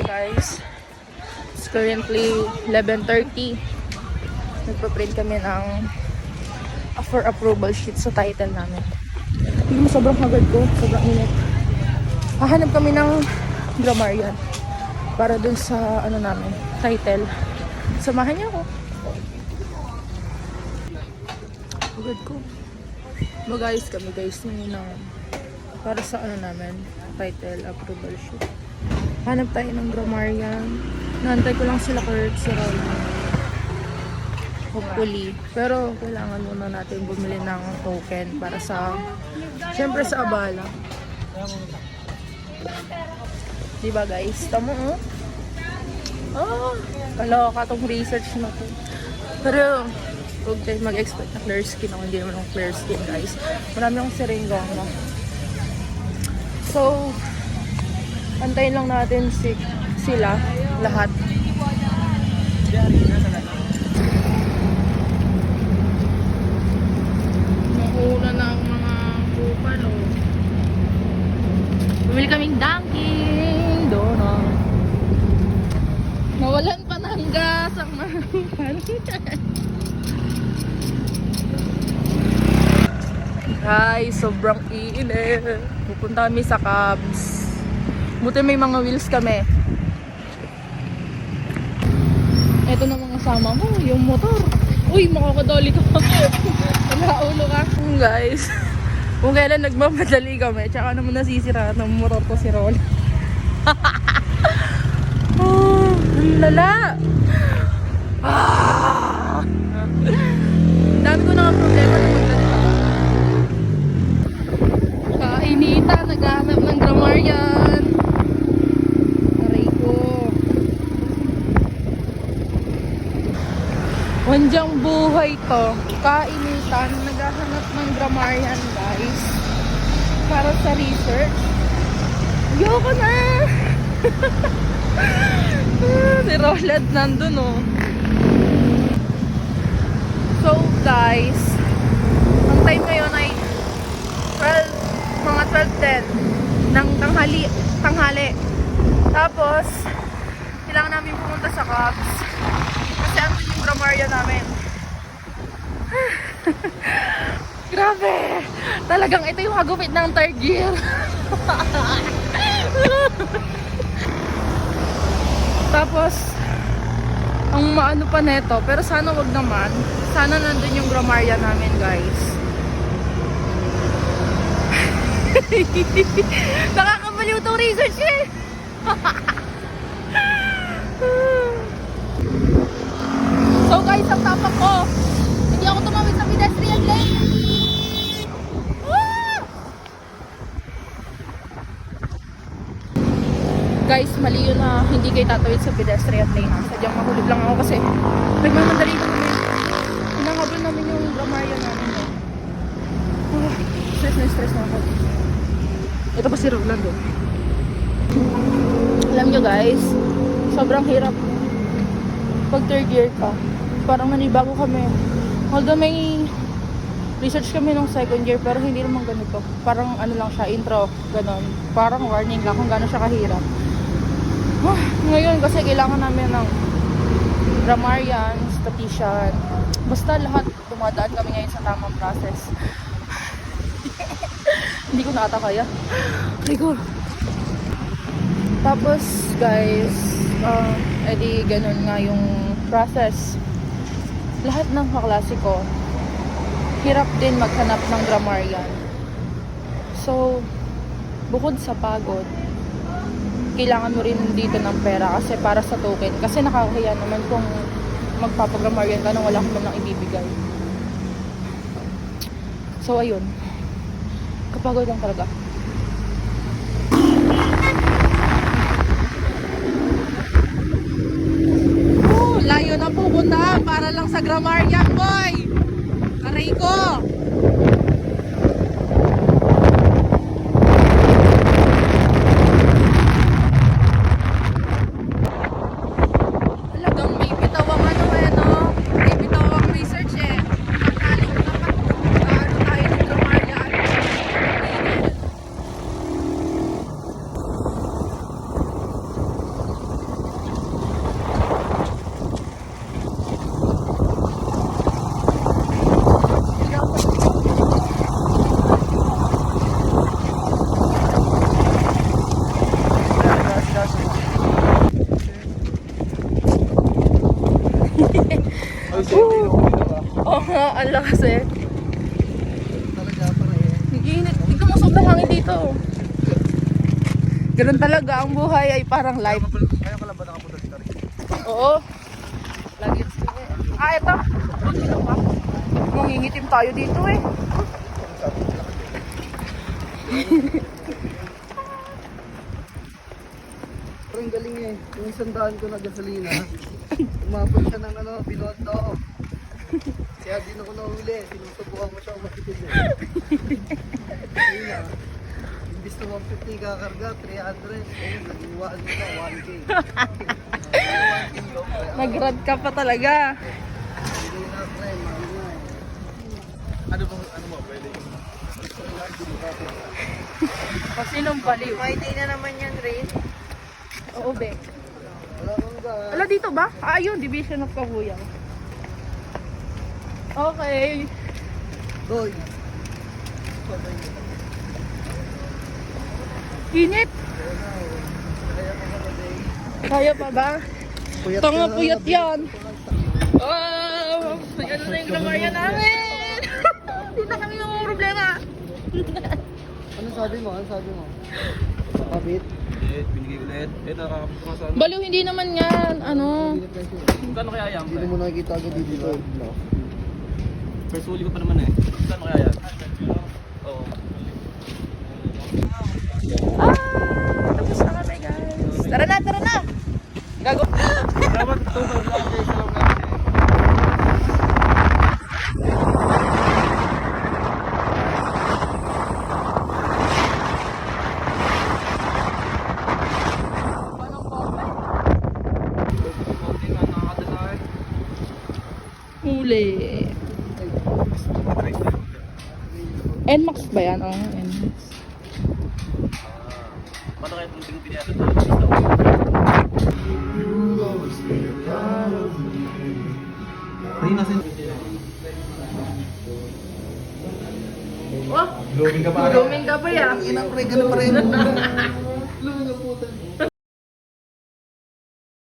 guys. It's currently 11:30. Nagpa-print kami ng for approval sheet sa title namin. Sobrang hagad ko, sobrang init. Hahanap kami ng grammarian para dun sa ano namin, title. Samahan niyo ako. Hagad ko. Mag-ayos kami guys ng para sa ano namin, title approval sheet. Hanap tayo ng grammarian. Naantay ko lang sila Kurt, si Raul. Hopefully. Pero kailangan muna natin bumili ng token para sa, syempre sa abala. Diba guys? Tamo oh. Oh, kaloka tong research na to. Pero huwag tayo mag-expect na clear skin ako. Hindi naman akong clear skin guys. Marami akong siringgong na. So, antayin lang natin sila lahat. Mahula na ang mga kupalo. Bumili kaming Dunkin' Donut. Nawalan pa ng gas ang marupan. Guys, sobrang init. Pupunta kami sa Cubs. Buti may mga wheels kami. Ito na mga kasama mo, yung motor. Uy, makakadali ka pa. Nagaulo ka. Guys, kung kailan nagmamadali kami, tsaka naman nasisira ng motor ko si Rol. Oh, ang lala. Ah! Dami ko na problema na magdalita. Kainita, naghahanap ng grammarian. Aray ko. Wandyang buhay to. Kainitan, naghahanap ng grammarian guys. Para sa research. Ayoko na! Si Rolad nandun oh. So guys, ang time ngayon ay mga 12:10 ng tanghali. Tapos, kailangan namin pumunta sa Cubs. Kasi ano yung grammarian namin. Grabe! Talagang ito yung hagupit ng third year. Tapos, ang maano pa neto, pero sana wag naman. Sana nandun yung grammarian namin, guys. Nakakabaliw itong research eh! So guys, ang tapak ko, hindi ako tumawid sa pedestrian lane. Guys, mali yun na hindi kayo tatawid sa pedestrian lane. Sadyang mahulog lang ako kasi nagmamadali ko namin. Hinangabol namin yung grammarian namin. Stress na ako. Ito pa si Rolando. Alam nyo guys, sobrang hirap pag third year ka. Parang nanibago kami. Although may research kami nung second year, pero hindi naman ganito. Parang ano lang siya, intro, ganon. Parang warning lang kung gano'n siya kahirap. Ngayon kasi kailangan namin ng grammarian, statistician. Basta lahat dumadaan kami ngayon sa tamang process. Hindi ko na ata kaya. Rico. Tapos guys, edi ganun nga yung process. Lahat ng kaklase ko, hirap din maghanap ng grammarian. So, bukod sa pagod, kailangan mo rin dito ng pera kasi para sa token. Kasi nakakahiya naman kung magpapagrammarian ka nang wala kang nang ibibigay. So, ayun. Kapagod lang talaga. Layo na pupunta para lang sa grammarian, boy! Aray ko! Talagang may bitawang ano eh, no? May bitawang research eh. Pagkaling dapat ano tayo ng grammarian. ang lakas eh. Talaga para eh. Nagiinit. Tignan mo, sobrang hangin dito. Ganun talaga, ang buhay ay parang life. Kaya pala ba nakapunta dito rin? Oo. Lagi. Ito. Mangingitim tayo dito eh. Pero ang galing eh. Yung isang daan ko na gasolina. Umabot siya ng binondo. Kaya di na ko nahuli. Sinusubukan mo siya umakitid eh. Ayun na. Imbis na 150 kakarga, 300. Ayun, nag-iwaan mo na 1K. 1K yun. Nag-rad ka pa talaga. Hindi na, pre. Mahal na eh. Ano mo, pwede yung Kasi nung baliw. Friday na naman yan, Ray. Oo, be. wala kang gas. Ala, dito ba? Ah, yun. Division of Kabuyao. Okay. Doy. Init. Kaya pa ba? Puyat Tanga ka, puyat Bill. yan. Oh, yan na yung gramarya namin. Hindi na kami yung problema. Ano sabi mo? Kapit? Binigay ulit. Nakakapit ko sa ano. Baliw, hindi naman yan. Ano? Hindi na presyo. Kano kaya yan? Hindi mo nakikita agad dito. First huli ko pa naman eh. Kano kaya yan? Oo. Ah, tapos na kami, guys. Tara na, tara na. Gago. Dapat ito ba lang guys? Alam natin eh. Konti na nakakadala eh. Huli. NMAX ba yan? Oo, NMAX. Paano kaya kung tingin piniyata ito? Ay, nasin. Oh, Blooming ka pa. blooming ka pa yan. Inang pre, ganun pa rin. Lumang putan.